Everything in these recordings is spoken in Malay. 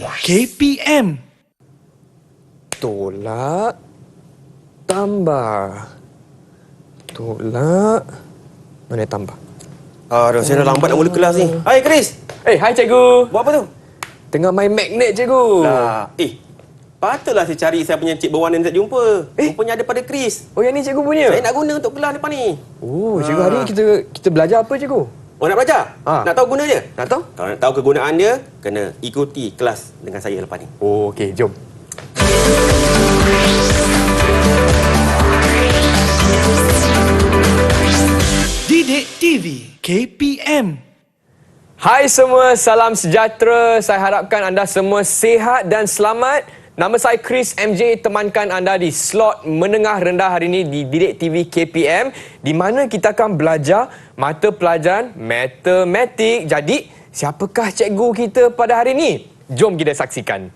KPM. Tolak, tambah. Tolak. Mana tambah? Aduh, saya dah lambat nak mula kelas ni. Hai, Chris. Hai cikgu. Buat apa tu? Tengah main magnet cikgu. Lah, patutlah saya cari saya punya cik berwarna ni tak jumpa. Rupanya ada pada Chris. Oh, yang ni cikgu punya? Saya nak guna untuk kelas depan ni. Oh, cikgu hari ni kita belajar apa cikgu? Oh, nak belajar? Nak tahu guna dia? Nak tahu? Kalau nak tahu kegunaan dia, kena ikuti kelas dengan saya lepas ni. Oh, okey, jom. Didik TV KPM. Hai semua, salam sejahtera. Saya harapkan anda semua sihat dan selamat. Nama saya Chris MJ, temankan anda di slot menengah rendah hari ini di Didik TV KPM, di mana kita akan belajar mata pelajaran matematik. Jadi, siapakah cikgu kita pada hari ini? Jom kita saksikan.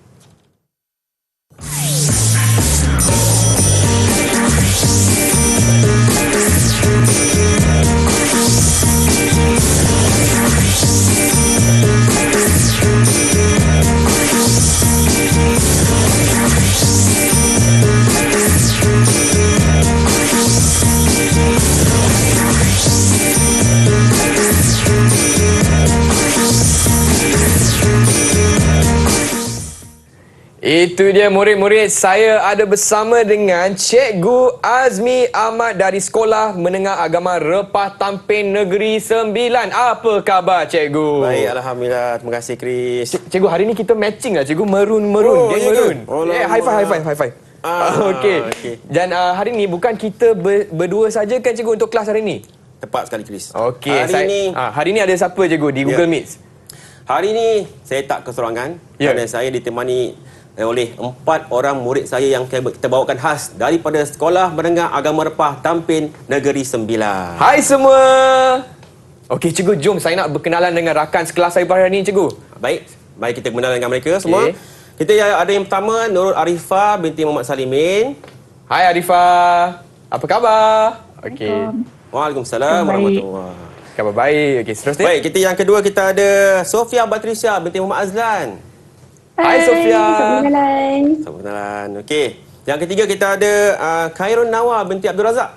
Itu dia murid-murid, saya ada bersama dengan Cikgu Azmi Ahmad dari Sekolah Menengah Agama Repah Tampin Negeri Sembilan. Apa khabar cikgu? Baik, Alhamdulillah. Terima kasih, Chris. Cikgu, hari ni kita matching lah cikgu, merun. Oh, Geng ya merun. ke? High five. Okey. Dan hari ni bukan kita berdua saja kan cikgu untuk kelas hari ni? Tepat sekali, Chris. Okey. Hari ni ada siapa cikgu di Google Meet? Hari ni saya tak keseorangan kerana saya ditemani oleh 4 orang murid saya yang kita bawakan khas daripada Sekolah Menengah Agama Repah Tampin Negeri Sembilan. Hai semua. Okey cikgu, jom saya nak berkenalan dengan rakan sekelas saya pada hari ini cikgu. Baik kita berkenalan dengan mereka semua. Kita ada yang pertama, Nurul Arifah binti Muhammad Salimin. Hai Arifah. Apa khabar? Okey. Waalaikumsalam warahmatullahi. Khabar baik. Okey, seterusnya. Baik, yang kedua kita ada Sofia Batrisha binti Muhammad Azlan. Hai Sofia. Selamat kenalan. Okey. Yang ketiga kita ada Khairun Nawa binti Abdul Razak.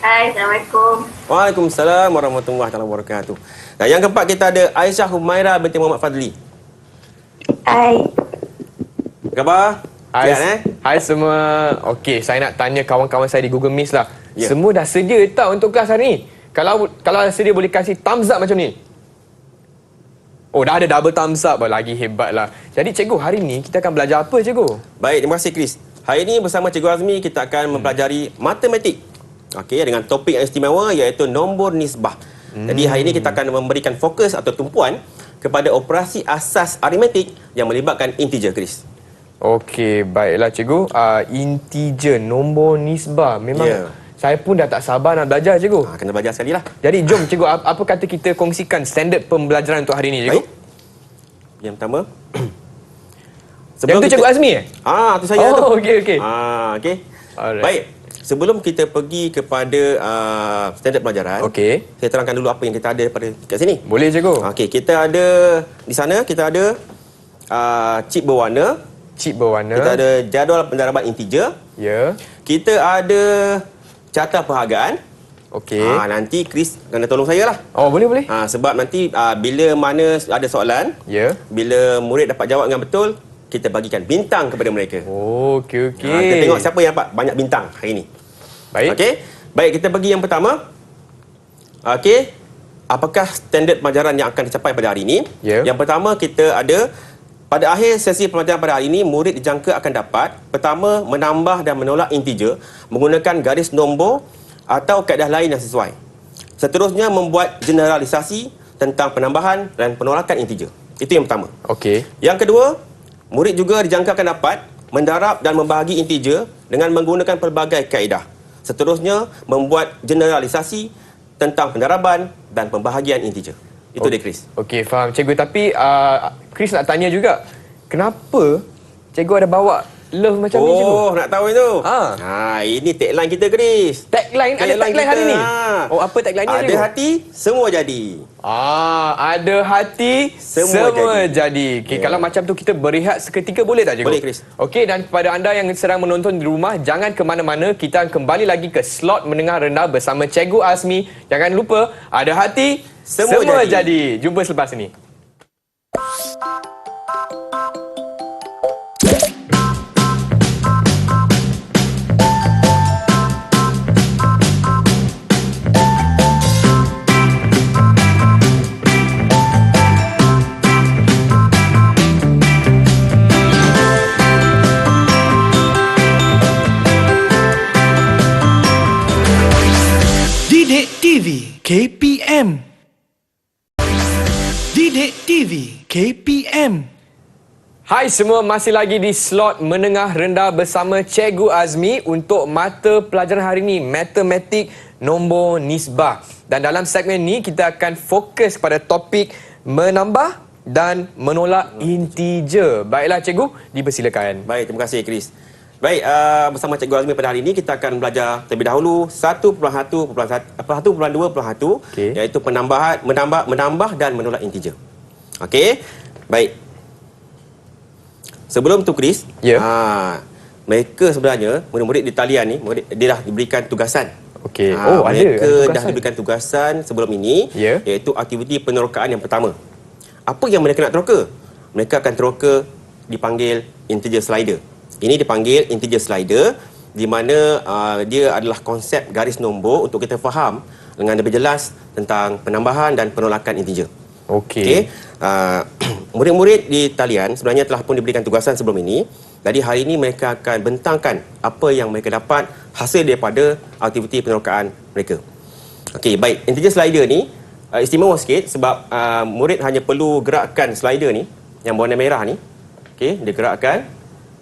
Hai, Assalamualaikum. Waalaikumsalam warahmatullahi wabarakatuh. Dan yang keempat kita ada Aisyah Humaira binti Muhammad Fadli. Hai. Apa khabar? Hai semua. Okey, saya nak tanya kawan-kawan saya di Google Meet lah. Ya. Semua dah sedia tak untuk kelas hari ni? Kalau sedia boleh kasih thumbs up macam ni. Oh, dah ada double thumbs up. Lagi hebat lah. Jadi cikgu, hari ni kita akan belajar apa cikgu? Baik, terima kasih Chris. Hari ini bersama Cikgu Azmi kita akan mempelajari matematik. Okey, dengan topik yang istimewa iaitu nombor nisbah. Jadi hari ini kita akan memberikan fokus atau tumpuan kepada operasi asas aritmetik yang melibatkan integer, Chris. Okey, baiklah cikgu. Integer, nombor nisbah. Memang saya pun dah tak sabar nak belajar cikgu. Kena belajar sekali lah. Jadi jom cikgu, apa kata kita kongsikan standard pembelajaran untuk hari ini cikgu? Baik. Yang pertama. Yang tu cikgu Azmi tu saya tu. Oh, okey. Okey. Alright. Baik. Sebelum kita pergi kepada standard pelajaran, saya terangkan dulu apa yang kita ada kat sini. Boleh cikgu. Okey, kita ada di sana kita ada chip berwarna. Kita ada jadual pendaraban integer. Ya. Kita ada carta perhargaan. Okey. Nanti Chris kena tolong saya lah. Oh, boleh. Sebab nanti bila mana ada soalan, bila murid dapat jawab dengan betul, kita bagikan bintang kepada mereka. Oh, okey. Kita tengok siapa yang dapat banyak bintang hari ini. Baik. Okey. Baik, kita pergi yang pertama. Okey. Apakah standard pelajaran yang akan dicapai pada hari ini? Yang pertama kita ada pada akhir sesi pelajaran pada hari ini, murid dijangka akan dapat pertama menambah dan menolak integer menggunakan garis nombor atau kaedah lain yang sesuai. Seterusnya membuat generalisasi tentang penambahan dan penolakan integer. Itu yang pertama. Okey. Yang kedua, murid juga dijangka akan dapat mendarab dan membahagi integer dengan menggunakan pelbagai kaedah. Seterusnya membuat generalisasi tentang pendaraban dan pembahagian integer. Itu dia, Chris. Okey, faham cikgu. Tapi Chris nak tanya juga, kenapa cikgu ada bawa Love macam ni cikgu. Oh, nak tahu itu? Ini tagline kita, Chris. Tagline? Ada tagline hari ni? Oh, apa tagline-nya? Ada hati, semua jadi. Ada hati, semua jadi. Okay, kalau macam tu kita berehat seketika boleh tak, cikgu? Boleh, Chris. Okey, dan kepada anda yang sedang menonton di rumah, jangan ke mana-mana. Kita kembali lagi ke slot menengah rendah bersama Cikgu Azmi. Jangan lupa, ada hati, semua jadi. Jumpa selepas ini. Didik TV KPM. Didik TV KPM. Hai semua, masih lagi di slot menengah rendah bersama Cikgu Azmi untuk mata pelajaran hari ini, Matematik Nombor Nisbah. Dan dalam segmen ni kita akan fokus pada topik menambah dan menolak integer. Baiklah cikgu, dipersilakan. Baik, terima kasih Chris. Baik, bersama Cikgu Azmi pada hari ini kita akan belajar terlebih dahulu 1.1.2.1 iaitu menambah dan menolak integer. Okey. Baik. Sebelum tu Chris, mereka sebenarnya murid-murid di talian ni dia dah diberikan tugasan. Okey. Mereka dah diberikan tugasan sebelum ini iaitu aktiviti penerokaan yang pertama. Apa yang mereka nak teroka? Mereka akan teroka dipanggil integer slider. Ini dipanggil integer slider di mana dia adalah konsep garis nombor untuk kita faham dengan lebih jelas tentang penambahan dan penolakan integer. Okey. Murid-murid di talian sebenarnya telah pun diberikan tugasan sebelum ini. Jadi hari ini mereka akan bentangkan apa yang mereka dapat hasil daripada aktiviti penerokaan mereka. Okey, baik. Integer slider ni istimewa sikit sebab murid hanya perlu gerakkan slider ni yang berwarna merah ni. Okey, dia gerakkan.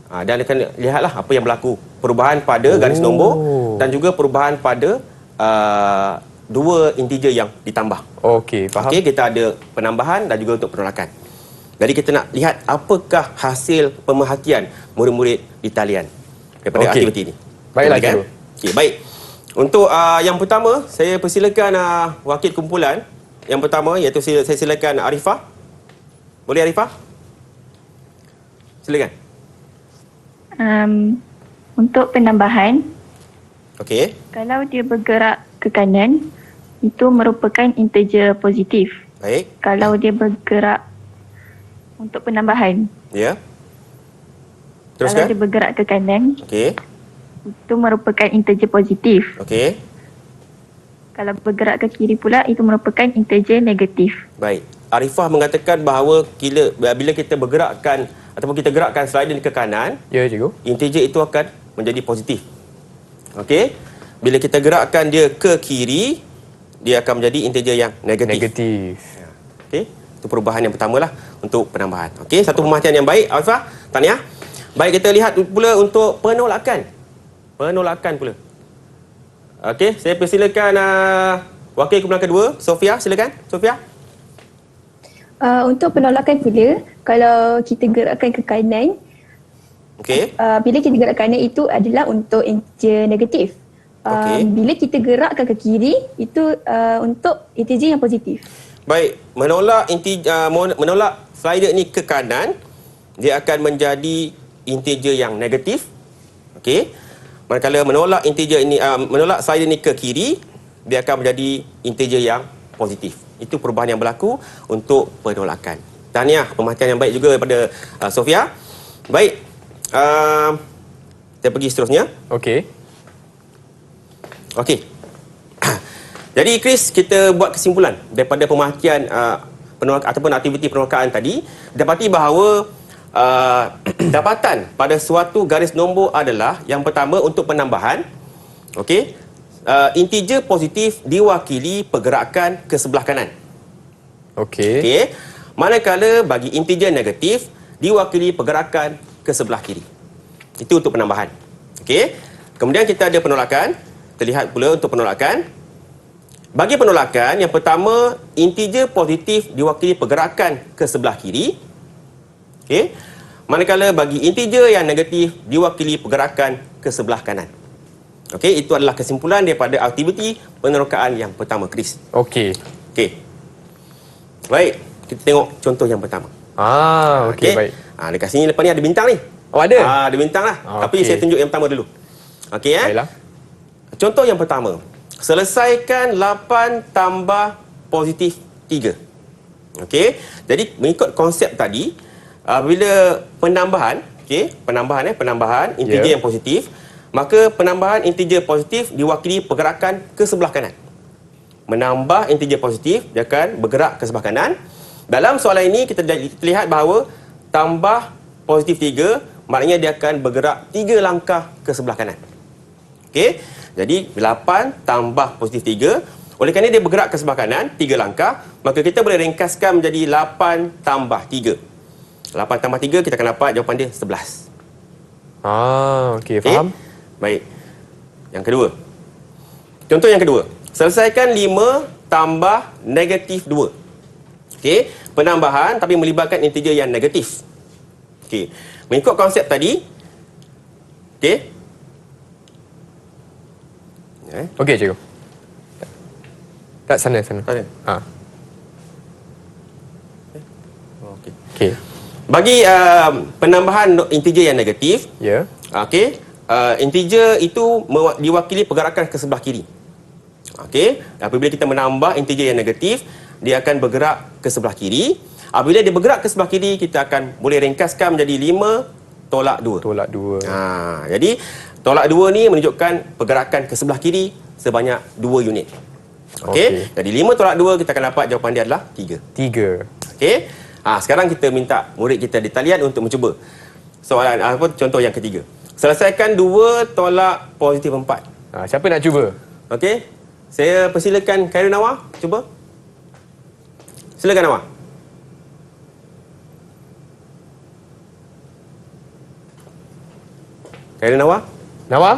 Dan akan lihatlah apa yang berlaku. Perubahan pada garis nombor dan juga perubahan pada dua integer yang ditambah. Okey, faham. Okey, kita ada penambahan dan juga untuk penolakan. Jadi kita nak lihat apakah hasil pemerhatian murid-murid di talian daripada aktiviti ini. Baiklah, cikgu. Okey, baik. Untuk yang pertama, saya persilakan wakil kumpulan. Yang pertama iaitu saya silakan Arifah. Boleh Arifah? Silakan. Untuk penambahan, kalau dia bergerak ke kanan, itu merupakan integer positif. Baik. Kalau dia bergerak untuk penambahan, Teruskan. kalau dia bergerak ke kanan, itu merupakan integer positif. Kalau bergerak ke kiri pula, itu merupakan integer negatif. Baik. Arifah mengatakan bahawa bila kita bergerakkan ataupun kita gerakkan slider ke kanan, cikgu, integer itu akan menjadi positif. Okey. Bila kita gerakkan dia ke kiri, dia akan menjadi integer yang negatif. Okey. Itu perubahan yang pertamalah untuk penambahan. Okey, satu pemerhatian yang baik, Arifah. Tahniah. Baik, kita lihat pula untuk penolakan. Penolakan pula. Okey, saya persilakan wakil kumpulan kedua, Sofia, silakan. Sofia. Untuk penolakan pula, kalau kita gerakkan ke kanan, bila kita gerak kanan itu adalah untuk integer negatif. Bila kita gerakkan ke kiri, itu untuk integer yang positif. Baik, menolak slider ni ke kanan, dia akan menjadi integer yang negatif. Okey. Manakala menolak slider ni ke kiri, dia akan menjadi integer yang positif. Itu perubahan yang berlaku untuk penolakan. Tahniah, pemerhatian yang baik juga daripada Sofia. Baik. Kita pergi seterusnya. Okey. Jadi Chris, kita buat kesimpulan daripada pemerhatian penolakan ataupun aktiviti penolakan tadi, dapati bahawa dapatan pada suatu garis nombor adalah yang pertama untuk penambahan. Okey. Integer positif diwakili pergerakan ke sebelah kanan. Okey. Manakala bagi integer negatif diwakili pergerakan ke sebelah kiri. Itu untuk penambahan. Okey. Kemudian kita ada penolakan. Kita lihat pula untuk penolakan. Bagi penolakan, yang pertama integer positif diwakili pergerakan ke sebelah kiri. Okey. Manakala bagi integer yang negatif diwakili pergerakan ke sebelah kanan. Okey, itu adalah kesimpulan daripada aktiviti penerokaan yang pertama, Chris. Okey. Okey. Baik, kita tengok contoh yang pertama. Okey, baik. Dekat sini lepas ni ada bintang ni. Oh, ada? Ada bintang lah. Tapi Okey. saya tunjuk yang pertama dulu. Okey, Baiklah. Contoh yang pertama. Selesaikan 8 tambah positif 3. Okey. Jadi mengikut konsep tadi, bila penambahan, penambahan integer yang positif, maka penambahan integer positif diwakili pergerakan ke sebelah kanan. Menambah integer positif, dia akan bergerak ke sebelah kanan. Dalam soalan ini kita lihat bahawa tambah positif 3, maknanya dia akan bergerak 3 langkah ke sebelah kanan. Okey. Jadi 8 tambah positif 3, oleh kerana dia bergerak ke sebelah kanan 3 langkah, maka kita boleh ringkaskan menjadi 8 tambah 3. 8 tambah 3 kita akan dapat jawapan dia 11. Okey, faham? Baik. Yang kedua. Contoh yang kedua. Selesaikan 5 tambah negatif 2. Okey, penambahan tapi melibatkan integer yang negatif. Okey. Mengikut konsep tadi, okey. Okey, cikgu. Tak sana. Sana. Okey. Okey. Bagi penambahan integer yang negatif, Ya. okey, integer itu diwakili pergerakan ke sebelah kiri. Okey, apabila kita menambah integer yang negatif, dia akan bergerak ke sebelah kiri. Apabila dia bergerak ke sebelah kiri, kita akan boleh ringkaskan menjadi 5 tolak 2. Tolak 2. Jadi tolak 2 ni menunjukkan pergerakan ke sebelah kiri sebanyak 2 unit. Okey. Jadi 5 tolak 2 kita akan dapat jawapan dia adalah 3. 3. Okey. Sekarang kita minta murid kita di talian untuk mencuba soalan contoh yang ketiga. Selesaikan 2 tolak positif 4. Siapa nak cuba? Okey. Saya persilakan Khairul Nawar cuba. Silakan Nawar. Khairul Nawar? Nawa?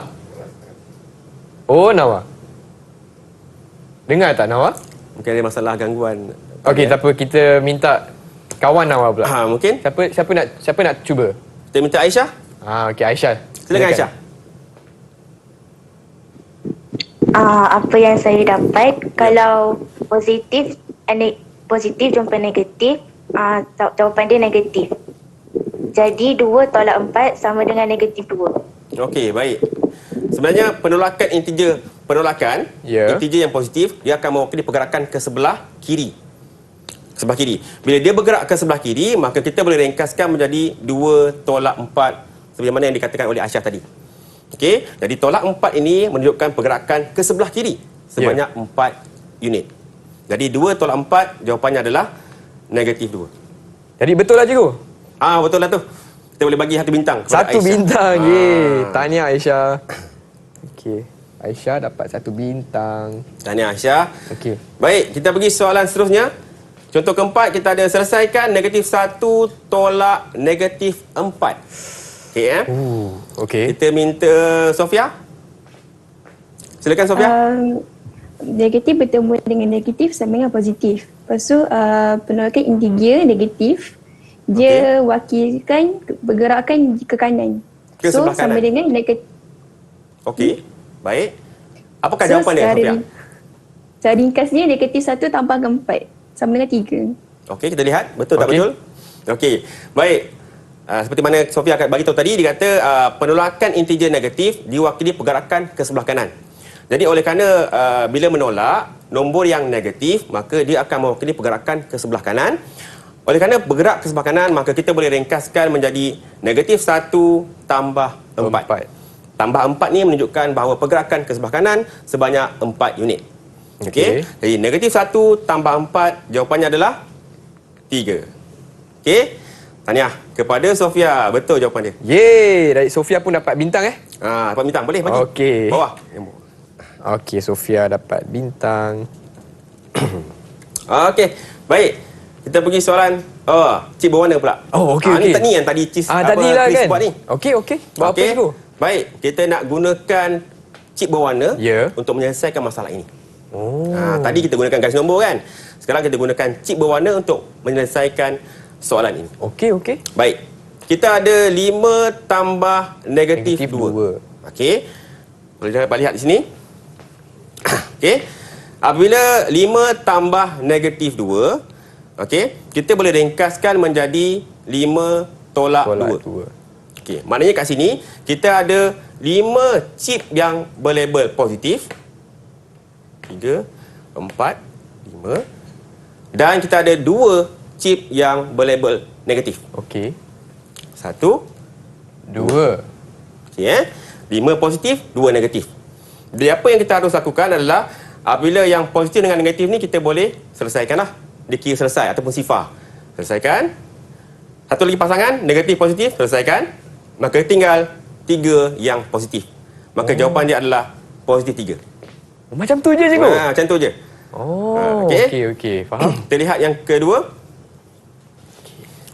Oh, Nawa. Dengar tak Nawa? Mungkin ada masalah gangguan. Okey, tak apa, kita minta kawan Nawa pula. Mungkin. Siapa nak cuba? Kita minta Aisyah. Okey, Aisyah. Silakan Aisyah. Apa yang saya dapat, kalau positif jumpa negatif, jawapan dia negatif. Jadi 2 tolak 4 sama dengan negatif 2. Okey, baik. Sebenarnya penolakan integer integer yang positif, dia akan mewakili pergerakan ke sebelah kiri. Sebelah kiri. Bila dia bergerak ke sebelah kiri, maka kita boleh ringkaskan menjadi 2 tolak 4 seperti mana yang dikatakan oleh Aisyah tadi. Okey, jadi tolak 4 ini menunjukkan pergerakan ke sebelah kiri sebanyak 4 unit. Jadi 2 tolak 4 jawapannya adalah negatif 2. Jadi betul lah cikgu? Betul lah tu. Kita boleh bagi 1 bintang kepada Satu Aisyah. bintang. Ye. Tahniah Aisyah. Okey. Aisyah dapat 1 bintang. Tahniah Aisyah. Okey. Baik, kita pergi soalan seterusnya. Contoh keempat, kita ada selesaikan negatif 1 tolak negatif 4. Okey, Okey. Kita minta Sofia. Silakan Sofia. Negatif bertemu dengan negatif sama dengan positif. Lepas tu penolakan integer negatif, dia wakilkan pergerakan ke kanan. Ke sebelah kanan. Sama dengan negatif. Okey. Baik. Apakah jawapan dia Sofia? Cara ringkasnya negatif 1 tambahkan 4 sama dengan 3. Okey, kita lihat betul tak betul? Okey. Baik. Seperti mana Sofia akan bagi tahu tadi, dia kata penolakan integer negatif diwakili pergerakan ke sebelah kanan. Jadi oleh kerana bila menolak nombor yang negatif, maka dia akan mewakili pergerakan ke sebelah kanan. Oleh kerana bergerak ke sebelah kanan, maka kita boleh ringkaskan menjadi negatif 1 tambah 4. Tambah 4 ni menunjukkan bahawa pergerakan ke sebelah kanan sebanyak 4 unit. Okey. Jadi negatif 1 tambah 4 jawapannya adalah 3. Okey. Tahniah kepada Sofia. Betul jawapan dia. Yeay, dari Sofia pun dapat bintang dapat bintang. Boleh bagi. Okey. Bawah. Okey, Sofia dapat bintang. Okey. Baik. Kita pergi soalan cip berwarna pula. Okey. Ni yang tadi tadi lah kan. buat ni. Okey. Buat apa cikgu? Baik, kita nak gunakan cip berwarna untuk menyelesaikan masalah ini. Tadi kita gunakan garis nombor kan. Sekarang kita gunakan cip berwarna untuk menyelesaikan soalan ini. Okey. Baik. kita ada 5 tambah negatif 2. Okey. Boleh dapat lihat di sini. Okey. Apabila 5 tambah negatif 2, okey, kita boleh ringkaskan menjadi 5 tolak 2. Okey, maknanya kat sini kita ada 5 chip yang berlabel positif. 3, 4, 5. Dan kita ada 2 chip yang berlabel negatif. Okey. 1, 2. Okey, 5 positif, 2 negatif. Jadi apa yang kita harus lakukan adalah apabila yang positif dengan negatif ni kita boleh selesaikanlah. Dikira selesai ataupun sifar. Selesaikan. Satu lagi pasangan, negatif positif, selesaikan. Maka tinggal 3 yang positif. Maka jawapan dia adalah positif 3. Macam tu je cikgu? Macam tu je. Okey. Faham? Kita lihat yang kedua.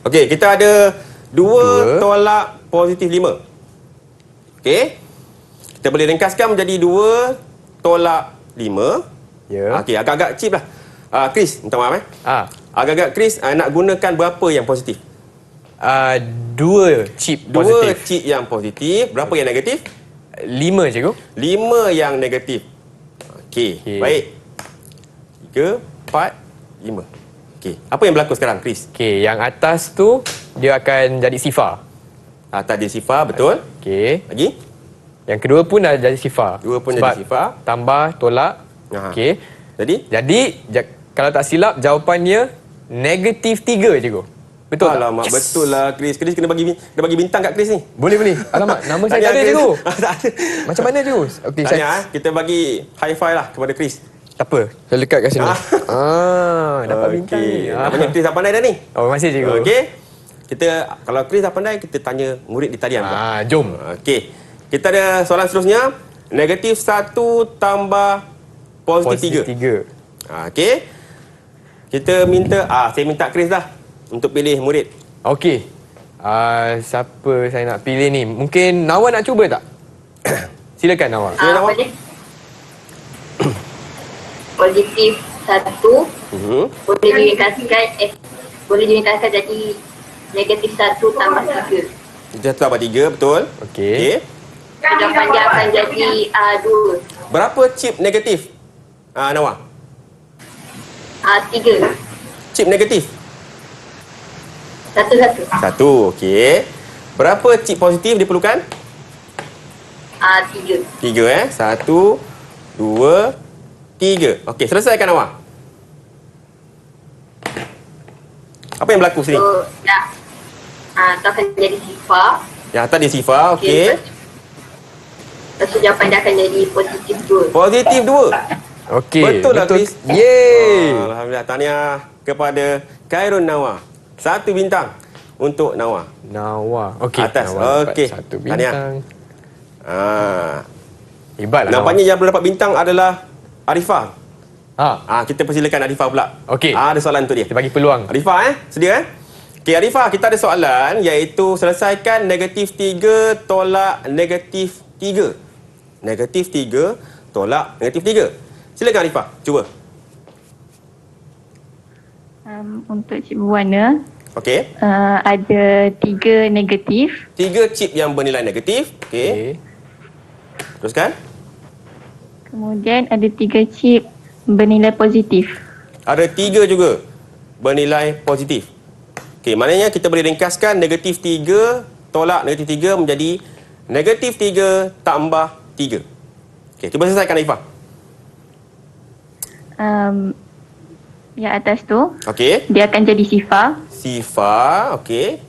Okey, kita ada 2 tolak positif 5. Okey. Kita boleh ringkaskan menjadi 2 tolak 5. Ya. Okey, agak-agak cheap lah. Chris, minta maaf Agak-agak Chris nak gunakan berapa yang positif? 2 chip positif. 2 chip yang positif. Berapa yang negatif? 5 cikgu. 5 yang negatif. Okey, baik. 3, 4, 5. Okey, apa yang berlaku sekarang, Chris? Okey, yang atas tu dia akan jadi sifar. Atas dia sifar, betul. Okey. Lagi? Yang kedua pun dah jadi sifar. 2 pun Sebab jadi sifar. tambah, tolak. Okey. Jadi, kalau tak silap jawapannya negatif 3 cikgu. Betul tak? Alamak, betul lah Chris. Chris kena bagi bintang kat Chris ni. Boleh. Alamak, nama saya tak ada cikgu. Macam mana cikgu? Okey, Tahniah, kita bagi high five lah kepada Chris. Tak apa, saya lekat kat sini. Dapat bintang ni. Namanya Chris dah pandai dah ni. Oh, masih cikgu. Okey. Kalau Chris dah pandai, kita tanya murid di talian. Jom. Okey. Kita ada soalan seterusnya. Negatif 1 tambah positif 3. Okey. Kita minta, saya minta Chris dah untuk pilih murid. Okey. Siapa saya nak pilih ni? Mungkin Nawa nak cuba tak? Silakan Nawa. Positif 1 boleh diringkaskan jadi negatif 1 tambah 3. Kita tambah 3, betul? Okey. Jawapan dia akan jadi 2. Berapa chip negatif? Nawa. 3. Chip negatif? 1. Okey. Berapa chip positif diperlukan? 3. 3 1, 2, 3. Okey, selesaikan awak. Apa yang berlaku sini? So, tu akan jadi sifar. Yang atas dia sifar, okey. Lepas tu jawapan dia akan jadi positif 2. Positif 2. Okey. Betul lah, Chris. Yeay. Alhamdulillah, tahniah kepada Khairun Nawa. 1 bintang untuk Nawa. Nawa. Okey. Atas. Nawa Okey. 1 bintang. Nampaknya Hebatlah Nawa. yang belum dapat bintang adalah Arifah. Kita persilakan Arifah pula. Okey. Ada soalan untuk dia. Kita bagi peluang. Arifah, sedia? Okey, Arifah, kita ada soalan iaitu selesaikan negatif 3 tolak negatif 3. Negatif 3 tolak negatif 3. Silakan Arifah, cuba. Untuk chip berwarna, Okey. ada 3 negatif. 3 chip yang bernilai negatif. Okey. Teruskan. Kemudian ada 3 chip bernilai positif. Ada 3 juga bernilai positif. Okey, maknanya kita boleh ringkaskan negatif 3 tolak negatif 3 menjadi negatif 3 tambah 3. Okey, cuba selesaikan Arifah. Yang atas tu, Okey. dia akan jadi sifar. Sifar, okey.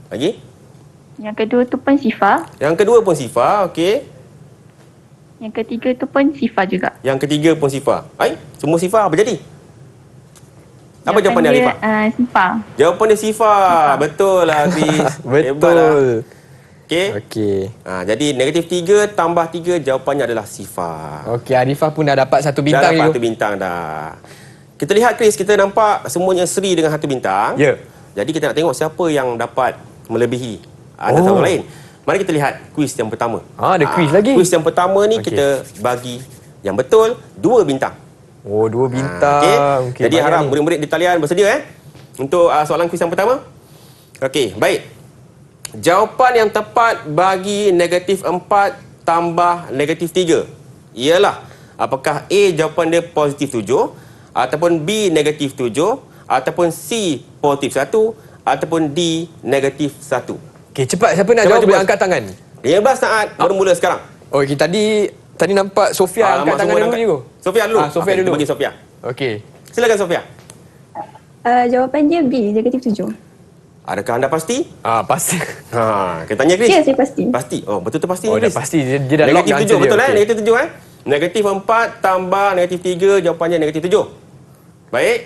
Lagi? Yang kedua tu pun sifar. Yang kedua pun sifar, okey. Yang ketiga tu pun sifar juga. Yang ketiga pun sifar. Semua sifar apa jadi? Apa jawapan dia, Arifah? Sifar. Jawapan dia sifar. Betul lah, Chris. Betul. Okey. Jadi negatif 3 tambah 3 jawapannya adalah sifar. Okey, Arifah pun dah dapat 1 bintang. Dah dapat 1 bintang dah. Kita lihat Chris, kita nampak semuanya seri dengan 1 bintang. Ya. Jadi kita nak tengok siapa yang dapat melebihi antara orang lain. Mari kita lihat kuis yang pertama. Ada kuis lagi. Kuis yang pertama ni kita bagi yang betul 2 bintang. 2 bintang. Okey. Jadi harap murid-murid di talian bersedia untuk soalan kuis yang pertama. Okey, baik. jawapan yang tepat bagi negatif 4 tambah negatif 3 ialah apakah A jawapan dia positif 7 ataupun B negatif 7 ataupun C positif 1 ataupun D negatif 1. Okey, cepat. Siapa nak jawab boleh angkat tangan. 15 saat bermula sekarang. Okey, tadi nampak Sofia angkat tangan dulu cikgu. Sofia dulu. Sofia dulu. Kita bagi Sofia. Okey. Silakan Sofia. Jawapan dia B, negatif 7. Adakah anda pasti? Pasti. Kita tanya Chris. Ya, saya pasti. Pasti. Oh, betul tu pasti. Oh, dah Chris. pasti. Dia dah lock negatif answer 7 dia. betul Okey. Negatif 7 Negatif 4 tambah negatif 3 jawapannya negatif 7. Baik.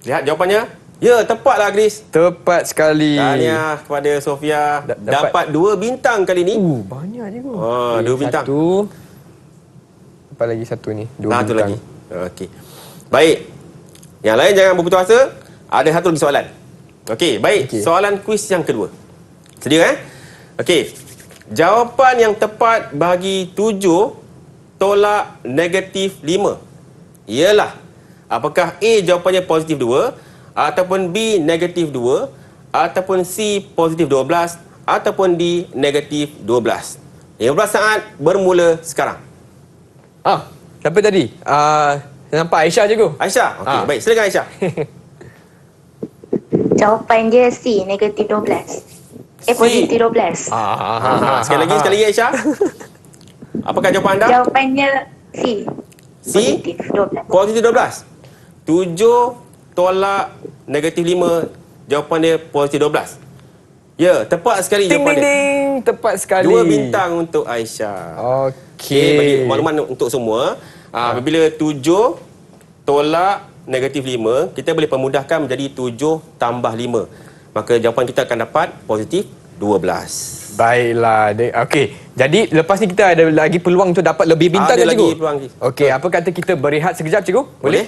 Lihat jawapannya. Ya, tepatlah Chris. Tepat sekali. Tahniah kepada Sofia. Dapat 2 bintang kali ni. Banyak cikgu. 2 bintang. Satu. Lepas lagi satu ni. 2 bintang. Satu lagi. Okey. Baik. Yang lain jangan berputus asa. Ada satu lagi soalan. Okey, baik. Okey. Soalan kuis yang kedua. Sedia Okey. Jawapan yang tepat bagi 7 tolak negatif 5 ialah apakah A jawapannya positif 2 ataupun B negatif 2 ataupun C positif 12 ataupun D negatif 12. 15 saat bermula sekarang. Siapa tadi? Saya nampak Aisyah cikgu. Aisyah. Okey, baik. Silakan Aisyah. Jawapan dia C, negatif 12. Positif 12. Sekali lagi Aisyah. Apakah jawapan anda? Jawapannya C. C? Positif 12. Positif 12. 7 tolak negatif 5. Jawapan dia positif 12. Ya, tepat sekali Ding, jawapan ding, dia. ding. Tepat sekali. 2 bintang untuk Aisyah. Okey. Bagi makluman untuk semua, apabila 7 tolak negatif 5, kita boleh pemudahkan menjadi 7 tambah 5. Maka jawapan kita akan dapat positif 12. Baiklah. Okey. Jadi lepas ni kita ada lagi peluang untuk dapat lebih bintang Ada kan, lagi cikgu? peluang. Okey, apa kata kita berehat sekejap cikgu? Boleh?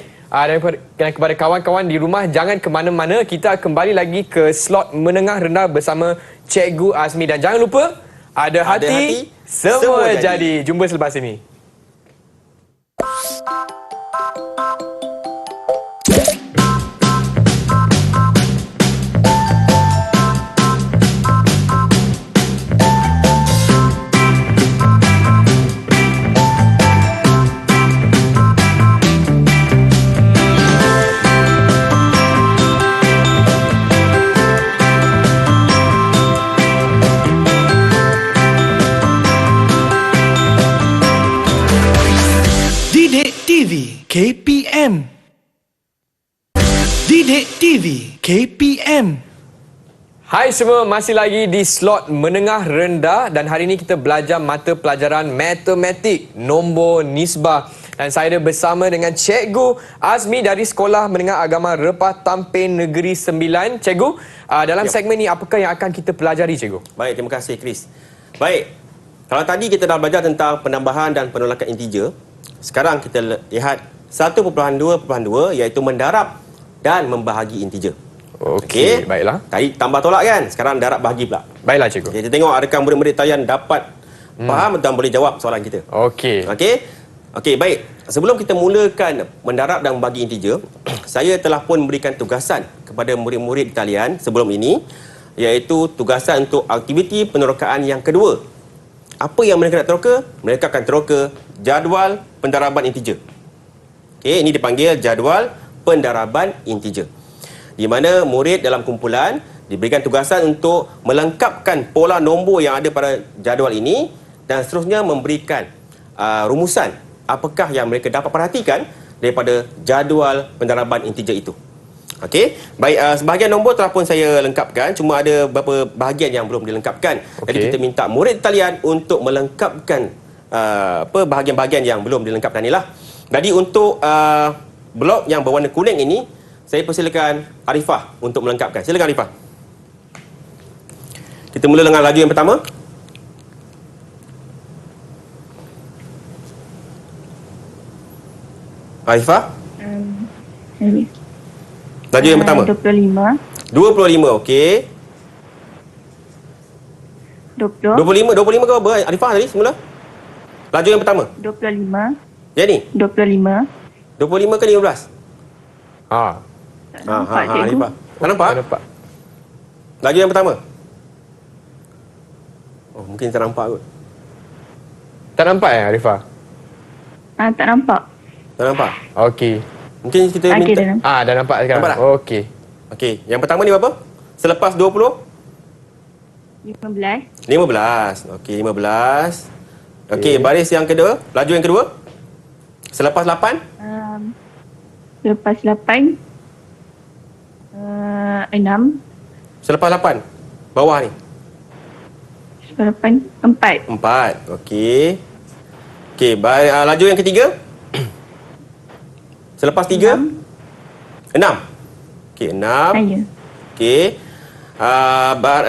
Dan kepada kawan-kawan di rumah, jangan ke mana-mana. Kita kembali lagi ke slot menengah rendah bersama Cikgu Azmi. Dan jangan lupa, ada hati semua jadi. Jumpa selepas ini. Didik TV KPM. Didik TV KPM. Hai semua, masih lagi di slot menengah rendah dan hari ini kita belajar mata pelajaran matematik, nombor nisbah. Dan saya ada bersama dengan Cikgu Azmi dari Sekolah Menengah Agama Repah Tampin Negeri 9. Cikgu, dalam segmen ni apakah yang akan kita pelajari, Cikgu? Baik, terima kasih Chris. Baik, kalau tadi kita dah belajar tentang penambahan dan penolakan integer, sekarang kita lihat 1.2.2 iaitu mendarab dan membahagi integer. Okey, baiklah. Tadi tambah tolak kan? Sekarang darab bahagi pula. Baiklah, Cikgu. Okay, kita tengok adakah murid-murid talian dapat faham dan boleh jawab soalan kita. Okey. Okey, baik. Sebelum kita mulakan mendarab dan membagi integer, saya telah pun memberikan tugasan kepada murid-murid talian sebelum ini, iaitu tugasan untuk aktiviti penerokaan yang kedua. Apa yang mereka nak teroka? Mereka akan teroka jadual pendaraban integer. Okey, ini dipanggil jadual pendaraban integer. Di mana murid dalam kumpulan diberikan tugasan untuk melengkapkan pola nombor yang ada pada jadual ini dan seterusnya memberikan rumusan apakah yang mereka dapat perhatikan daripada jadual pendaraban integer itu. Okey, baik, sebahagian nombor telah pun saya lengkapkan, cuma ada beberapa bahagian yang belum dilengkapkan. Jadi kita minta murid talian untuk melengkapkan bahagian-bahagian yang belum dilengkapkan inilah. Jadi untuk blok yang berwarna kuning ini, saya persilakan Arifah untuk melengkapkan. Silakan Arifah. Kita mula dengan laju yang pertama. Arifah? Laju yang pertama. 25. 25, okey. 20. 25 ke apa Arifah tadi semula? Laju yang pertama. 25. Yang ni? 25. 25 ke 15? Nampak, cikgu. Arifah. Tak nampak? Tak nampak. Laju yang pertama. Oh, mungkin tak nampak kot. Tak nampak Arifah? Tak nampak. Tak nampak? Okey. Mungkin kita Okey, minta... dah nampak. Dah nampak sekarang. Nampak tak? Okey. Okey, yang pertama ni berapa? Selepas 20? 15. 15. Okey, 15. Okey, baris yang kedua. Laju yang kedua. Selepas 8? Lepas 8. 6. Selepas 8? Bawah ni. Lepas 8. 4. 4. Okey. Okey, laju yang ketiga. Selepas 3? 6. Okey, 6. Ya. Okey.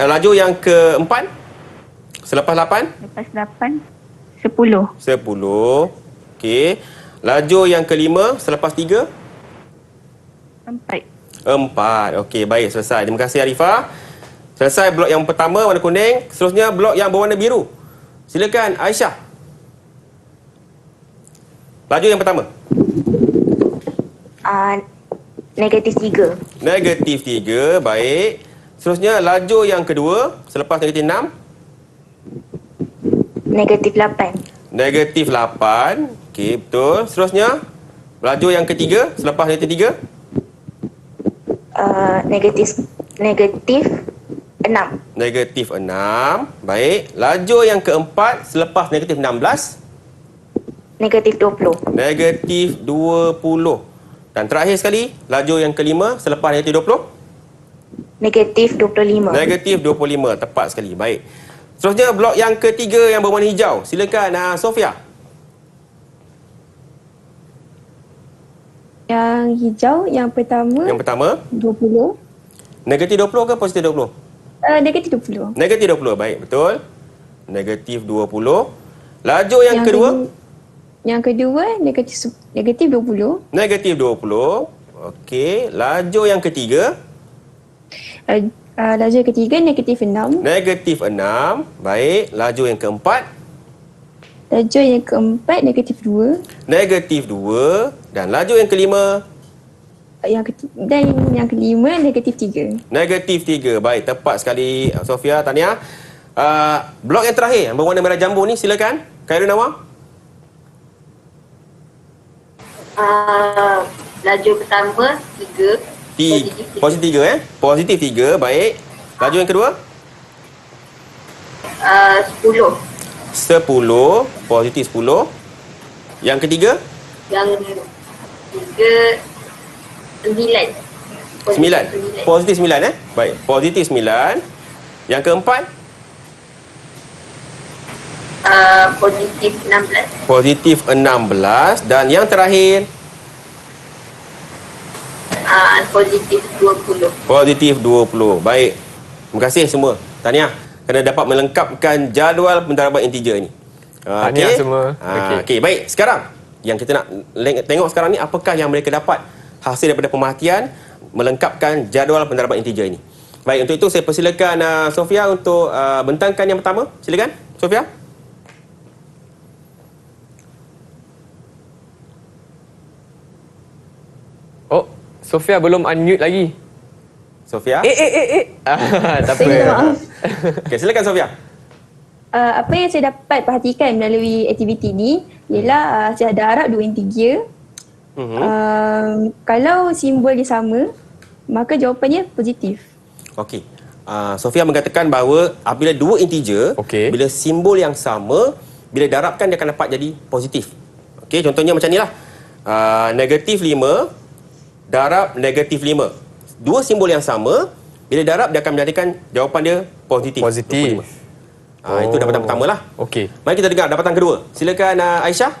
Laju yang keempat. Selepas 8? Lepas 8. 10. 10. Okey. Laju yang kelima. Selepas 3? 4. 4. Okey, baik, selesai. Terima kasih Arifah. Selesai blok yang pertama warna kuning. Seterusnya blok yang berwarna biru. Silakan Aisyah. Laju yang pertama. Negatif 3. Negatif 3. Baik. Seterusnya laju yang kedua. Selepas negatif 6. Negatif 8. Negatif 8. Okey, betul. Seterusnya laju yang ketiga. Selepas negatif 3. Negatif 6. Negatif 6. Baik. Laju yang keempat. Selepas negatif 16. Negatif 20. Negatif 20. Dan terakhir sekali, laju yang kelima selepas negatif 20. Negatif 25. Negatif 25. Tepat sekali. Baik. Seterusnya blok yang ketiga yang berwarna hijau. Silakan Sofia. Yang hijau, yang pertama. Yang pertama. 20. Negatif 20 ke positif 20? Negatif 20. Negatif 20. Baik. Betul. Negatif 20. Laju yang kedua. Yang kedua, negatif 20. Negatif 20. Okey. Laju yang ketiga. Laju yang ketiga, negatif 6. Negatif 6. Baik. Laju yang keempat. Laju yang keempat, negatif 2. Negatif 2. Dan laju yang kelima. Dan yang kelima, negatif 3. Negatif 3. Baik. Tepat sekali Sofia. Tahniah. Blok yang terakhir yang berwarna merah jambu ni silakan. Khairul Nawar. Laju pertama 3. Positif 3 Positif 3. Baik. Laju yang kedua? 10. 10. Positif 10. Yang ketiga? Yang ketiga 9. 9. Positif 9 Baik. Positif 9. Yang keempat? Positif 16. Positif 16. Dan yang terakhir? Positif 20. Positif 20. Baik. Terima kasih semua. Tahniah kerana dapat melengkapkan jadual pentadbiran integer ni. Tahniah semua. Okey, baik. Sekarang yang kita nak tengok sekarang ni apakah yang mereka dapat hasil daripada pemerhatian melengkapkan jadual pentadbiran integer ini. Baik, untuk itu saya persilakan Sofia untuk bentangkan yang pertama. Silakan, Sofia. Oh, Sofia belum unmute lagi. Sofia. Tak apa. Okey, silakan Sofia. Apa yang saya dapat perhatikan melalui aktiviti ni ialah saya ada harap dua integer. Kalau simbol dia sama, maka jawapannya positif. Okey. Sofia mengatakan bahawa apabila dua integer, bila simbol yang sama, bila darabkan dia akan dapat jadi positif. Okey, contohnya macam inilah. Negatif 5 darab negatif 5. Dua simbol yang sama, bila darab dia akan menjadikan jawapan dia positif. 25. Itu dapatan pertama lah. Okey. Mari kita dengar dapatan kedua. Silakan Aisyah.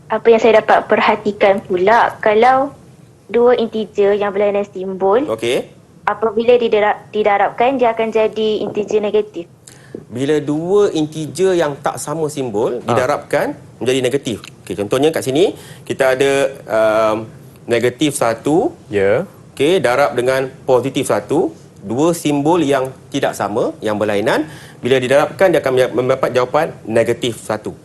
Apa yang saya dapat perhatikan pula, kalau dua integer yang berlainan simbol, apabila didarabkan dia akan jadi integer negatif. Bila dua integer yang tak sama simbol didarabkan menjadi negatif. Okey, contohnya kat sini kita ada negatif 1. Okey, darab dengan positif 1. Dua simbol yang tidak sama, yang berlainan, bila didarabkan dia akan mendapat jawapan negatif 1.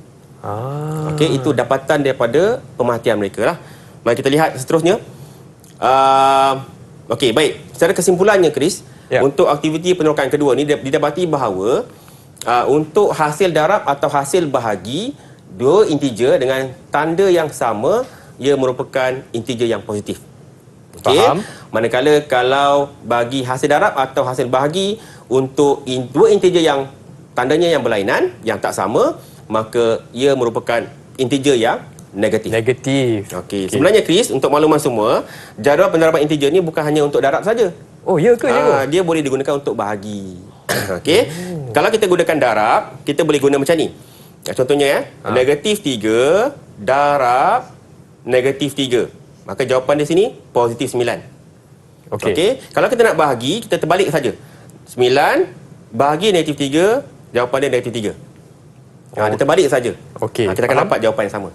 Okey, itu dapatan daripada pemerhatian mereka lah. Mari kita lihat seterusnya. Okey, baik. Secara kesimpulannya, Chris, Untuk aktiviti penerokan kedua ni didapati bahawa untuk hasil darab atau hasil bahagi dua integer dengan tanda yang sama, ia merupakan integer yang positif. Okey. Manakala kalau bagi hasil darab atau hasil bahagi untuk dua integer yang tandanya yang berlainan, yang tak sama, maka ia merupakan integer yang negatif. Okey. Sebenarnya Chris, untuk makluman semua, jadual pendaraban integer ni bukan hanya untuk darab saja. Oh, ya ke cikgu? Dia boleh digunakan untuk bahagi. Okey. Kalau kita gunakan darab, kita boleh guna macam ni. Contohnya negatif 3 darab negatif 3. Maka jawapan di sini positif 9. Okey. Kalau kita nak bahagi, kita terbalik saja. 9 bahagi negatif 3, jawapan dia negatif 3. Dia terbalik saja. Kita akan dapat jawapan yang sama.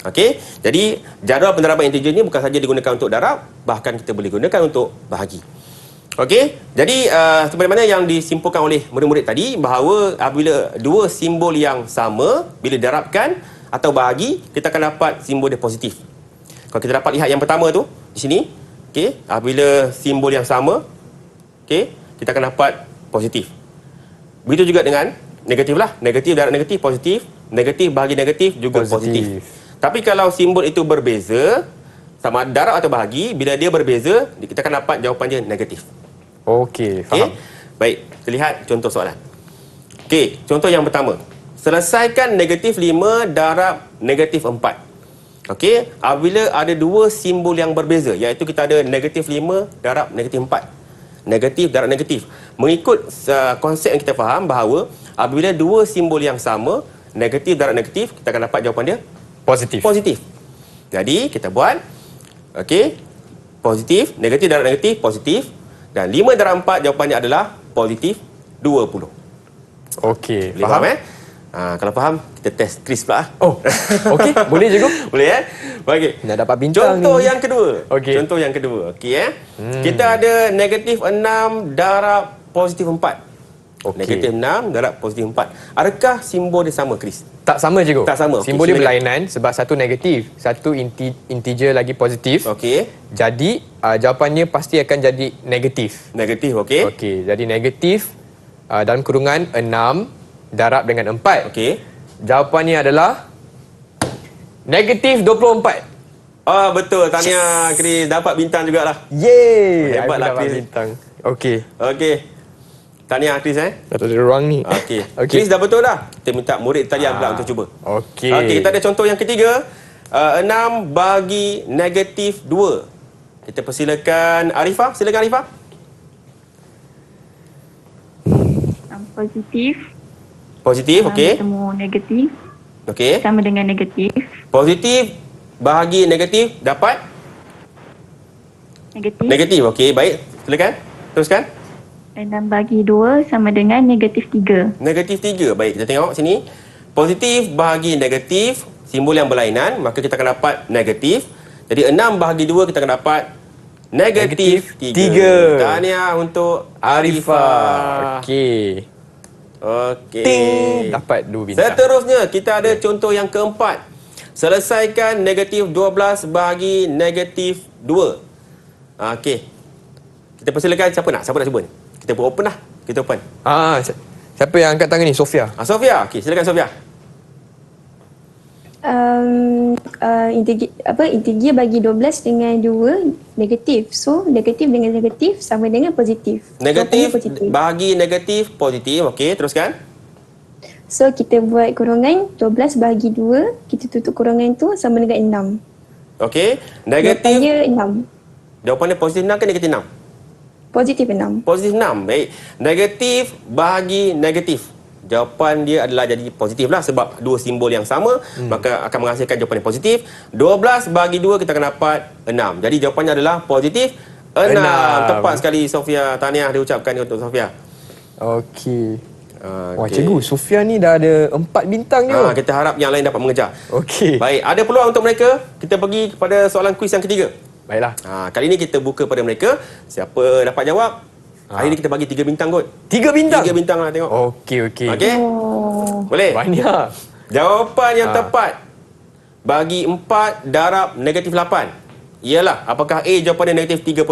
Okey. Jadi jadual pendaraban integer ni bukan saja digunakan untuk darab, bahkan kita boleh gunakan untuk bahagi. Okey. Jadi seperti mana yang disimpulkan oleh murid-murid tadi, bahawa apabila dua simbol yang sama, bila darabkan atau bahagi, kita akan dapat simbol dia positif. Kalau kita dapat lihat yang pertama tu di sini, okey, apabila simbol yang sama, okey, kita akan dapat positif. Begitu juga dengan negatif lah. Negatif darab negatif positif, negatif bahagi negatif juga positif. Tapi kalau simbol itu berbeza, sama darab atau bahagi, bila dia berbeza, kita akan dapat jawapan dia negatif. Okey, faham. Baik, kita lihat contoh soalan. Okey, contoh yang pertama. Selesaikan negatif 5 darab negatif 4. Okey, apabila ada dua simbol yang berbeza, iaitu kita ada negatif 5 darab negatif 4. Negatif darab negatif. Mengikut konsep yang kita faham bahawa apabila dua simbol yang sama, negatif darab negatif, kita akan dapat jawapan dia positif. Jadi, kita buat okey, positif, negatif darab negatif, positif. Dan 5 darab 4 jawapannya adalah positif 20. Okey, faham kalau faham, kita test Chris pula. Oh, okey. Boleh cikgu? Boleh Okey. Nak dapat bintang Contoh ni. yang kedua. Okey. Contoh yang kedua. Okey Kita ada negatif 6 darab positif 4. Negatif 6 darab positif 4. Adakah simbol dia sama, Chris? Tak sama cikgu. Tak sama. Simbol dia berlainan sebab satu negatif, satu integer lagi positif. Okey. Jadi jawapannya pasti akan jadi negatif. Negatif, okey. Okey, jadi negatif dalam kurungan 6 darab dengan 4. Okey. Jawapannya adalah negatif 24. Betul. Tahniah Chris, dapat bintang jugalah. Yeay! Hebatlah dapat Chris. bintang. Okey. Okey. Tahniah Chris Tak ada ruang ni. Okey. Chris dah betul dah. Kita minta murid tadi pula untuk cuba. Okey. Okey, kita ada contoh yang ketiga. 6 bagi negatif 2. Kita persilakan Arifah. Silakan Arifah. Positif, okey. Bertemu negatif. Okey. Sama dengan negatif. Positif bahagi negatif dapat negatif. Okey, baik. Silakan. Teruskan. 6 bagi 2 sama dengan negatif 3. Negatif 3. Baik, kita tengok sini. Positif bahagi negatif, simbol yang berlainan, maka kita akan dapat negatif. Jadi 6 bahagi 2 kita akan dapat negatif 3. Tahniah untuk Arifah. Okey. Okey. Ting. Dapat 2 bintang. Seterusnya, kita ada contoh yang keempat. Selesaikan negatif 12 bahagi negatif 2. Okey. Kita persilakan siapa nak cuba ni? Kita open lah. Kita open. Siapa yang angkat tangan ni? Sofia. Sofia. Okey, silakan Sofia. Integer bagi 12 dengan 2 negatif. So, negatif dengan negatif sama dengan positif. Negatif bahagi negatif positif. Okey, teruskan. So, kita buat kurungan 12 bahagi 2. Kita tutup kurungan tu sama dengan 6. Okey, negatif. Jawapannya 6. Jawapannya positif 6 ke negatif 6? Positif 6. Positif 6. Baik. Negatif bahagi negatif. Jawapan dia adalah jadi positif lah sebab dua simbol yang sama, maka akan menghasilkan jawapan yang positif. 12 bagi 2 kita akan dapat 6. Jadi jawapannya adalah positif 6. Tepat sekali Sofia. Tahniah diucapkan untuk Sofia. Okey. Wah, cikgu, Sofia ni dah ada 4 bintang je. Kita harap yang lain dapat mengejar. Okey. Baik, ada peluang untuk mereka. Kita pergi kepada soalan kuis yang ketiga. Baiklah. Kali ini kita buka pada mereka. Siapa dapat jawab, hari ini kita bagi 3 bintang kot. 3 bintang? 3 bintang lah tengok. Okey. Okey? Boleh? Banyak. Jawapan yang tepat bagi 4 darab negatif 8 ialah, apakah A jawapan dia negatif 32,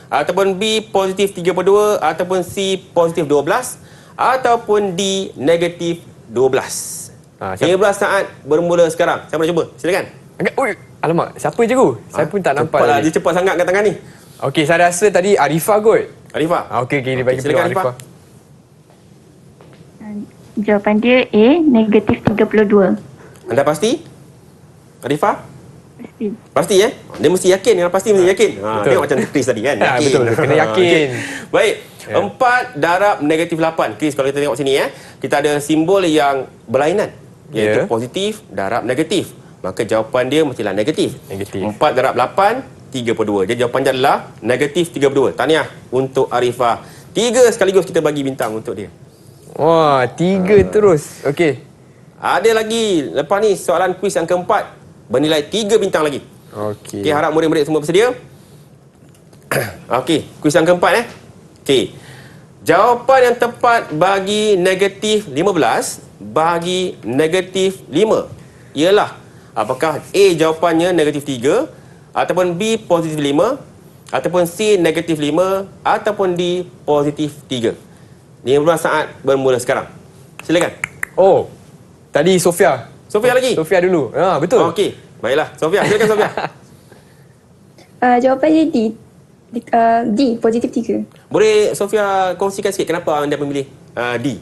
ataupun B positif 32, ataupun C positif 12, ataupun D negatif 12. 15 saat bermula sekarang. Siapa nak cuba? Silakan. Ui, alamak, siapa cikgu? Saya pun tak nampak Cepatlah, tadi. dia cepat sangat kat tangan ni. Okey, saya rasa tadi Arifah kot. Arifah. Okey, dia bagi silakan, peluang Arifah. Jawapan dia A, negatif 32. Anda pasti? Arifah? Pasti. Pasti Dia mesti yakin. Yang pasti mesti yakin. Betul. Tengok macam Chris tadi kan. Yakin. Betul, kena yakin. Okey. Baik. 4 darab negatif 8. Chris, kalau kita tengok sini kita ada simbol yang berlainan. Iaitu positif darab negatif. Maka jawapan dia mestilah negatif. 4 darab 8, 32. Jadi jawapan dia adalah negatif 32. Tahniah untuk Arifah. 3 sekaligus kita bagi bintang untuk dia. Wah, 3 terus. Okey. Ada lagi. Lepas ni soalan kuis yang keempat bernilai 3 bintang lagi. Okey. Okey, harap murid-murid semua bersedia. Okey, kuis yang keempat Okey. Jawapan yang tepat bagi negatif 15 bagi negatif 5 ialah apakah A jawapannya negatif 3, ataupun B positif 5, ataupun C negatif 5, ataupun D positif 3. 15 saat bermula sekarang. Silakan. Oh, tadi Sofia. Sofia lagi? Sofia dulu. Betul. Okey, baiklah. Sofia, silakan Sofia. Jawapannya D. D, positif 3. Boleh Sofia kongsikan sikit kenapa anda memilih D?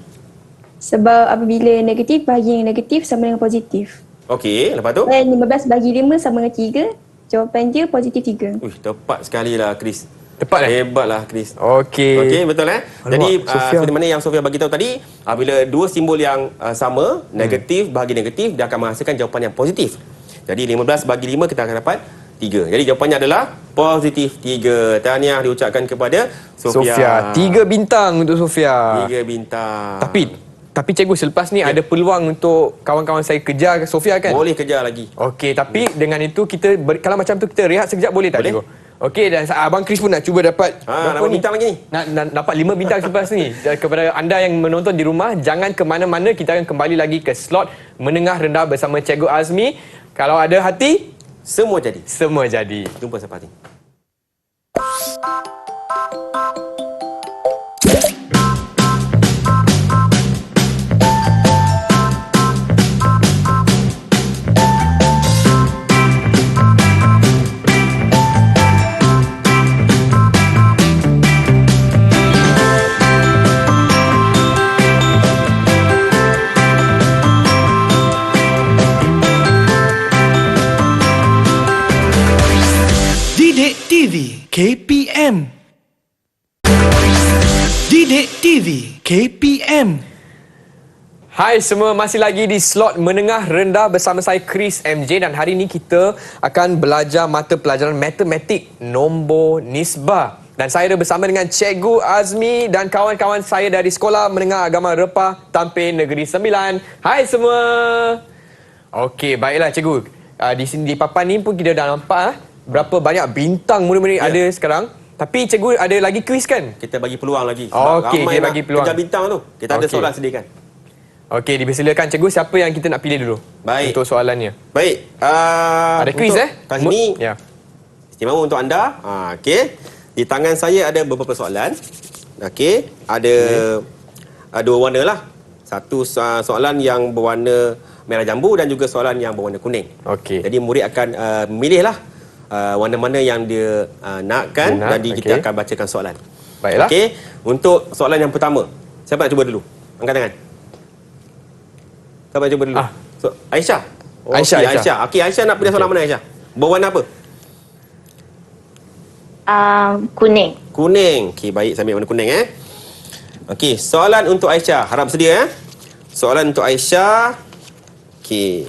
Sebab apabila negatif, bahagi yang negatif sama dengan positif. Okey, lepas tu? Dan 15 bagi 5 sama dengan 3. Jawapan dia positif 3. Tepat sekali lah Chris. Tepat Hebatlah Chris. Okey. Okey, betul Jadi Sofia. seperti mana yang Sofia bagi tahu tadi, bila dua simbol yang sama, negatif bahagi negatif, dia akan menghasilkan jawapan yang positif. Jadi 15 bagi 5 kita akan dapat 3. Jadi jawapannya adalah positif 3. Tahniah diucapkan kepada Sofia. 3 bintang untuk Sofia. 3 bintang. Tapi cikgu, selepas ni ada peluang untuk kawan-kawan saya kejar Sofia kan? Boleh kejar lagi. Okey, tapi dengan itu kita kalau macam tu kita rehat sekejap boleh tak cikgu? Okey, dan Abang Chris pun nak cuba dapat dapat bintang lagi ni. Nak dapat 5 bintang selepas ni. Kepada anda yang menonton di rumah, jangan ke mana-mana, kita akan kembali lagi ke slot menengah rendah bersama Cikgu Azmi. Kalau ada hati, semua jadi. Semua jadi. Jumpa selepas ni. Didik TV KPM. Didik TV KPM. Hai semua, masih lagi di slot menengah rendah bersama saya Chris MJ, dan hari ini kita akan belajar mata pelajaran matematik nombor nisbah. Dan saya ada bersama dengan Cikgu Azmi dan kawan-kawan saya dari Sekolah Menengah Agama Repah Tampin Negeri Sembilan. Hai semua. Okey, baiklah Cikgu. Di sini di papan ni pun kita dah nampak berapa banyak bintang murid-murid ada sekarang. Tapi Cikgu ada lagi kuis kan? Kita bagi peluang lagi. Okey, kita bagi peluang. Kejar bintang tu. Kita ada soalan sediakan. Okey, dipersilakan Cikgu, siapa yang kita nak pilih dulu? Baik. Untuk soalannya. Baik. Ada kuis Kali ni ya. istimewa untuk anda. Okey. Di tangan saya ada beberapa soalan. Okey. Ada dua warna lah. Satu soalan yang berwarna merah jambu dan juga soalan yang berwarna kuning. Okey. Jadi murid akan memilih lah warna mana yang dia nakkan. Jadi kita akan bacakan soalan. Baiklah. Okey. Untuk soalan yang pertama, siapa nak cuba dulu? Angkat tangan. Siapa nak cuba dulu? Aisyah. Aisyah. Okey, Aisyah nak pilih soalan mana Aisyah? Berwarna apa? Kuning. Kuning. Okey, baik, saya ambil warna kuning Okey, soalan untuk Aisyah. Harap sedia Soalan untuk Aisyah. Okey.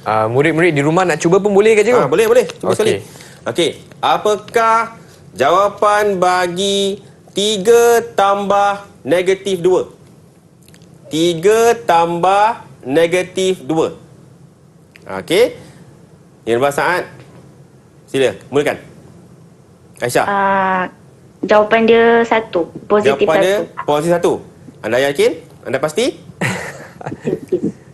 Murid-murid di rumah nak cuba pun boleh ke cikgu? Boleh. Cuba sekali. Okey. Apakah jawapan bagi 3 tambah negatif 2? 3 tambah negatif 2. Okey. 15 saat. Sila, mulakan. Aisyah. Jawapan dia 1. Positif 1. Jawapan dia positif 1. Anda yakin? Anda pasti?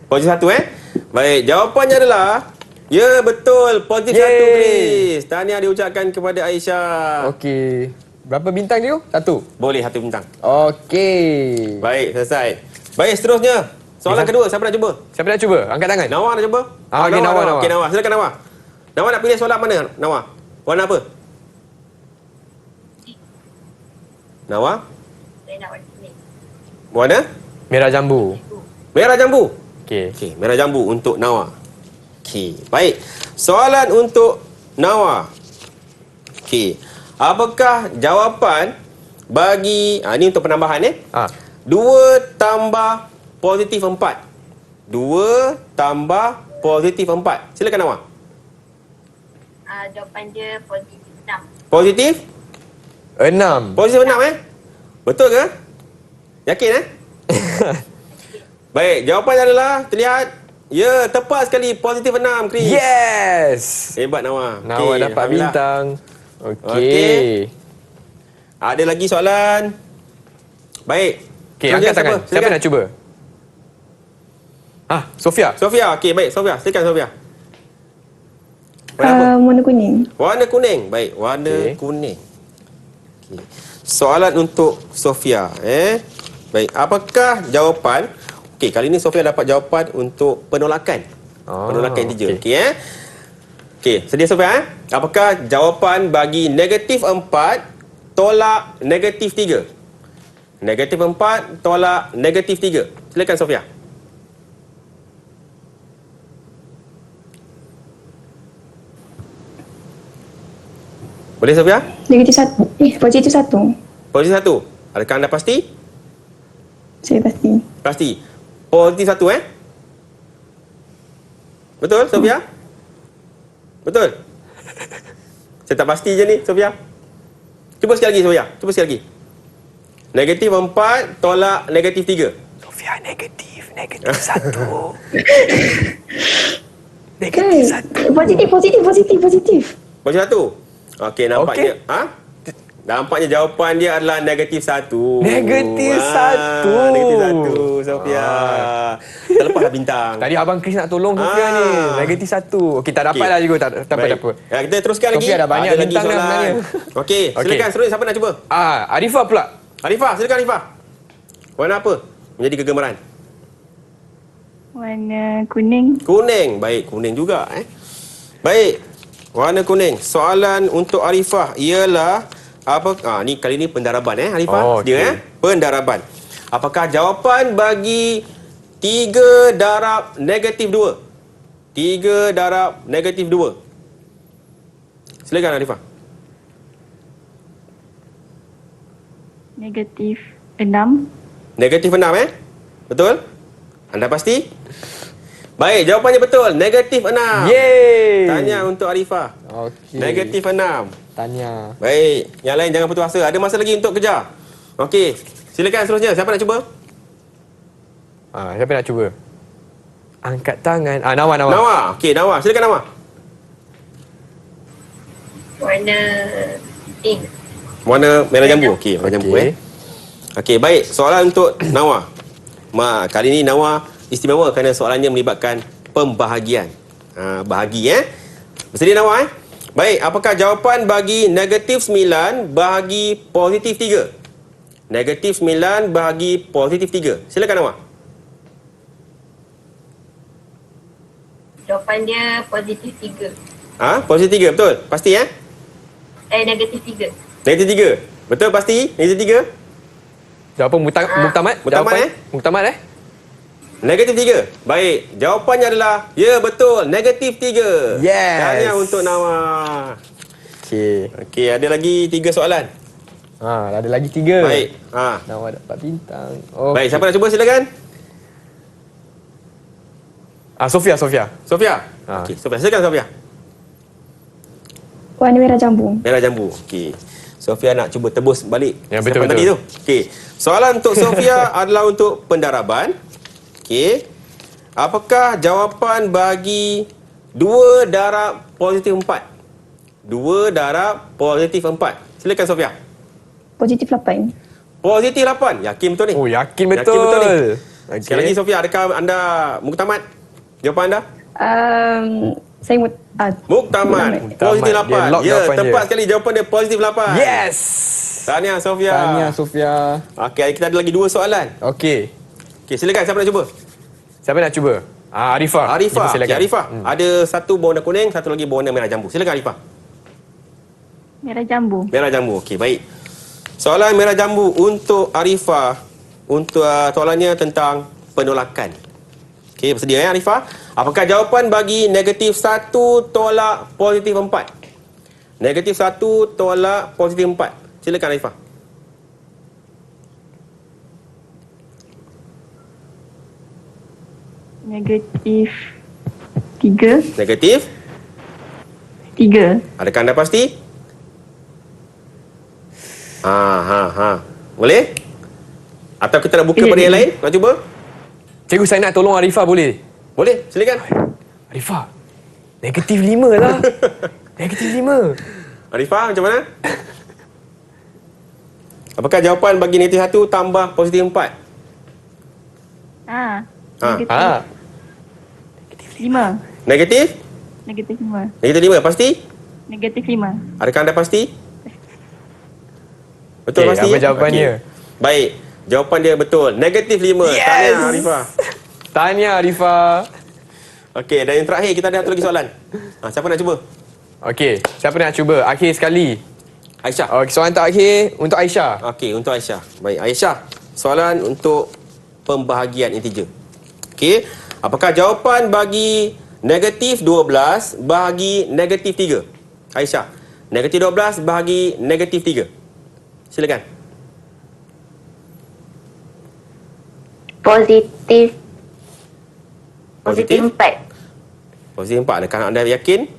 Positif 1 Baik, jawapannya adalah ya, betul. Positif 1, Chris. Tahniah diucapkan kepada Aisyah. Okey. Berapa bintang dia? 1. Boleh 1 bintang. Okey. Baik, selesai. Baik, seterusnya. Soalan kedua, siapa nak cuba? Siapa nak cuba? Angkat tangan. Nawa nak cuba? Okey, Nawa. Okey, Nawa. Silakan Nawa. Nawa nak pilih soalan mana, Nawa? Warna apa? Nawa? Saya nak warna kuning. Warna? Merah jambu. Merah jambu. Okey. Okey, merah jambu untuk Nawa. Okey, baik. Soalan untuk Nawa. Okey. Apakah jawapan bagi ini untuk penambahan 2 tambah positif 4. 2 tambah positif 4. Silakan Nawa. Jawapan dia positif 6. Positif? 6. Positif 6 Betul ke? Yakin Baik, jawapannya adalah terlihat ya, tepat sekali, positif 6, Chris. Yes. Hebat Nawa. Nawa Okey, dapat Alhamdulillah. bintang. Okey. Okey. Ada lagi soalan? Baik. Okey, Seterusnya angkat tangan. Siapa Silakan. nak cuba? Sofia. Sofia, okey, baik. Sofia, silakan Sofia. Warna apa? Warna kuning. Warna kuning. Baik, warna kuning. Okey. Soalan untuk Sofia, Baik, apakah jawapan? Okey, kali ini Sofia dapat jawapan untuk penolakan. Penolakan integer. Okey, Okey, sedia Sofia, Apakah jawapan bagi negatif 4 tolak negatif 3? Negatif 4 tolak negatif 3. Silakan Sofia. Boleh Sofia? Negatif 1. Positif 1. Positif 1. Adakah anda pasti? Saya pasti. Pasti. Positif 1 Betul Sofia? Betul? Saya tak pasti je ni Sofia. Cuba sekali lagi Sofia. Cuba sekali lagi. Negatif 4 tolak negatif 3. Sofia negatif 1. Positif. Positif 1. Okey, nampaknya nampaknya jawapan dia adalah negatif 1. Negatif 1. Negatif 1 Sofia. Terlepas dah bintang. Tadi Abang Chris nak tolong Sofia ni. Negatif 1. Okey, tak dapat lah juga. Tak apa. Ya, kita teruskan lagi. Sofia dah banyak Ada lagi bintang dah soalan. sebenarnya. Okey, silakan seterusnya siapa nak cuba? Arifah pula. Arifah, silakan Arifah. Warna apa menjadi kegemaran? Warna kuning. Kuning. Baik, kuning juga Baik. Warna kuning. Soalan untuk Arifah ialah apa? Ni kali ni pendaraban Arifah. Dia pendaraban. Apakah jawapan bagi 3 darab negatif 2? 3 darab negatif 2. Silakan Arifah. Negatif 6. Negatif 6 Betul? Anda pasti? Baik, jawapannya betul. Negatif 6. Yeay. Tanya untuk Arifah. Okey. Negatif 6. Tanya. Baik, yang lain jangan putus asa. Ada masa lagi untuk kejar. Okey, silakan seterusnya. Siapa nak cuba? Siapa nak cuba? Angkat tangan. Nawa. Nawa. Okey, Nawa. Silakan Nawa. Warna pink. Warna merah jambu. Okey, merah jambu Okey, baik. Soalan untuk Nawa. Kali ini Nawa istimewa kerana soalannya melibatkan pembahagian. Bahagi Bersedia Nawa Baik, apakah jawapan bagi negatif 9 bahagi positif 3? Negatif 9 bahagi positif 3. Silakan Nawa. Jawapan dia positif 3. Positif 3, betul? Pasti Negatif 3. Negatif 3. Betul pasti? Negatif 3? Jawapan muktamad. Muktamad Negatif 3. Baik. Jawapannya adalah ya, betul. Negatif 3. Yes. Tanya untuk Nawa. Okey, ada lagi 3 soalan. Ada lagi 3. Baik. Nawa dapat bintang. Baik, siapa nak cuba silakan. Sofia. Okey, Sofia. Silakan Sofia. Warna merah jambu. Merah jambu. Okey. Sofia nak cuba tebus balik. Ya, siapa betul. tadi tu. Okey. Soalan untuk Sofia adalah untuk pendaraban. Okey. Apakah jawapan bagi 2 darab positif 4? 2 darab positif 4. Silakan Sofia. Positif 8. Positif 8. Yakin betul ni? Yakin betul. Yakin betul ni. Sekali lagi Sofia, adakah anda muktamad? Jawapan anda? Saya muktamad. Positif 8. Ya, tepat sekali jawapan dia positif 8. Yes. Tahniah Sofia. Tahniah Sofia. Okey, kita ada lagi 2 soalan. Okey. Okey, silakan siapa nak cuba? Siapa nak cuba? Arifah. Arifah. Cuba silakan. Okay, Arifah. Ada satu berwarna kuning, satu lagi berwarna merah jambu. Silakan Arifah. Merah jambu. Merah jambu. Okey, baik. Soalan merah jambu untuk Arifah. Untuk soalannya tentang penolakan. Okey, bersedia ya Arifah? Apakah jawapan bagi negatif 1 tolak positif 4? Negatif 1 tolak positif 4. Silakan Arifah. Negatif 3. Negatif. 3. Adakah anda pasti? Boleh? Atau kita nak buka pada yang lain? Nak cuba? Cikgu, saya nak tolong Arifah boleh? Boleh, silakan. Arifah, negatif 5 lah. Negatif 5. Arifah, macam mana? Apakah jawapan bagi negatif 1 tambah positif 4? Negatif 5. Negatif? Negatif 5. Negatif 5, pasti? Negatif 5. Adakah anda pasti? Betul, pasti? Apa jawapannya? Okey. Baik, jawapan dia betul. Negatif 5. Yes! Tahniah Arifah. Tahniah Arifah. Okey, dan yang terakhir kita ada satu lagi soalan. Siapa nak cuba? Okey, siapa nak cuba? Akhir sekali. Aisyah. Okey, soalan terakhir untuk Aisyah. Okey, untuk Aisyah. Baik, Aisyah. Soalan untuk pembahagian integer. Okey, apakah jawapan bagi negatif 12 bahagi negatif 3? Aisyah, negatif 12 bahagi negatif 3. Silakan. Positif 4. Positif 4. Adakah anda yakin?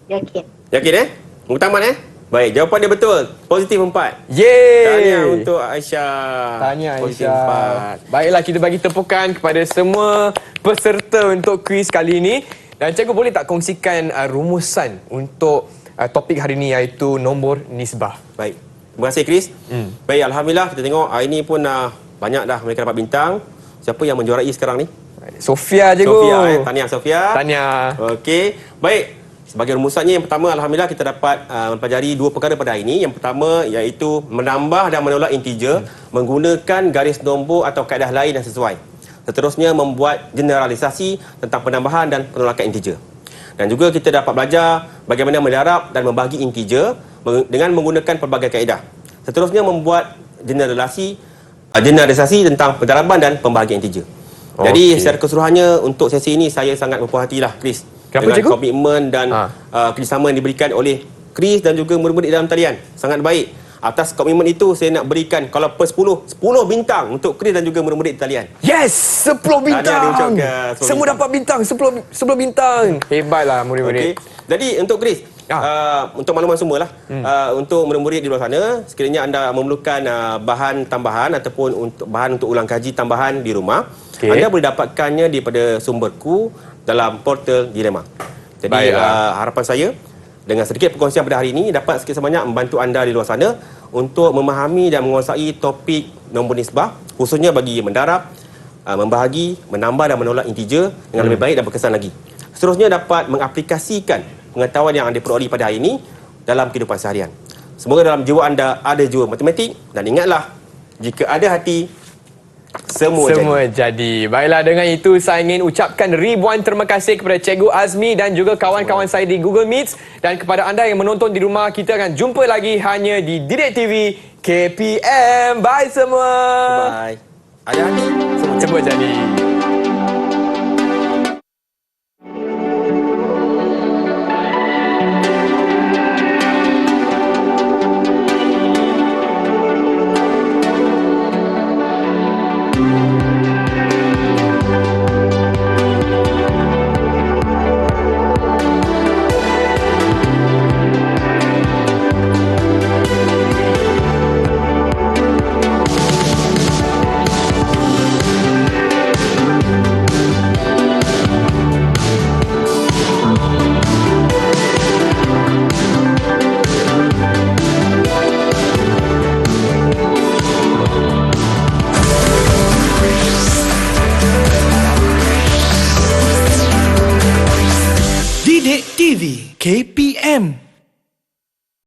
Yakin. Yakin Muktamad Baik, jawapan dia betul. Positif 4. Yeay. Tahniah untuk Aisyah. Tahniah Positif Aisyah. 4. Baiklah, kita bagi tepukan kepada semua peserta untuk kuis kali ini. Dan cikgu boleh tak kongsikan rumusan untuk topik hari ini, iaitu nombor nisbah. Baik. Terima kasih Chris. Baik, alhamdulillah kita tengok hari ini pun banyak dah mereka dapat bintang. Siapa yang menjuarai sekarang ni? Sofia, cikgu. Sofia. Tahniah Sofia. Tahniah. Okey. Baik. Sebagai rumusannya, yang pertama alhamdulillah kita dapat mempelajari 2 perkara pada hari ini. Yang pertama iaitu menambah dan menolak integer menggunakan garis nombor atau kaedah lain yang sesuai. Seterusnya membuat generalisasi tentang penambahan dan penolakan integer. Dan juga kita dapat belajar bagaimana mendarab dan membahagi integer dengan menggunakan pelbagai kaedah. Seterusnya membuat generalisasi tentang pendaraban dan pembahagian integer. Jadi secara keseluruhannya untuk sesi ini saya sangat berpuas hatilah Chris. Kenapa, dengan cikgu? komitmen dan kerjasama yang diberikan oleh Chris dan juga murid-murid dalam talian. Sangat baik. Atas komitmen itu saya nak berikan kalau per 10 bintang untuk Chris dan juga murid-murid di talian. Yes, 10 bintang. Semua dapat bintang, 10 bintang. Hebatlah murid-murid. Okey. Jadi untuk Chris, untuk makluman semualah, untuk murid-murid di luar sana, sekiranya anda memerlukan bahan tambahan ataupun bahan untuk ulang kaji tambahan di rumah, anda boleh dapatkannya daripada sumberku dalam portal Dilema. Jadi harapan saya dengan sedikit perkongsian pada hari ini dapat sikit sebanyak membantu anda di luar sana untuk memahami dan menguasai topik nombor nisbah, khususnya bagi mendarab, membahagi, menambah dan menolak integer dengan lebih baik dan berkesan lagi. Seterusnya dapat mengaplikasikan pengetahuan yang anda peroleh pada hari ini dalam kehidupan seharian. Semoga dalam jiwa anda ada jiwa matematik, dan ingatlah, jika ada hati, semua jadi. Baiklah, dengan itu saya ingin ucapkan ribuan terima kasih kepada Cikgu Azmi dan juga kawan-kawan saya di Google Meet, dan kepada anda yang menonton di rumah. Kita akan jumpa lagi hanya di Didik TV KPM. Bye semua. Bye. Ada hati, semua jadi. Didik TV KPM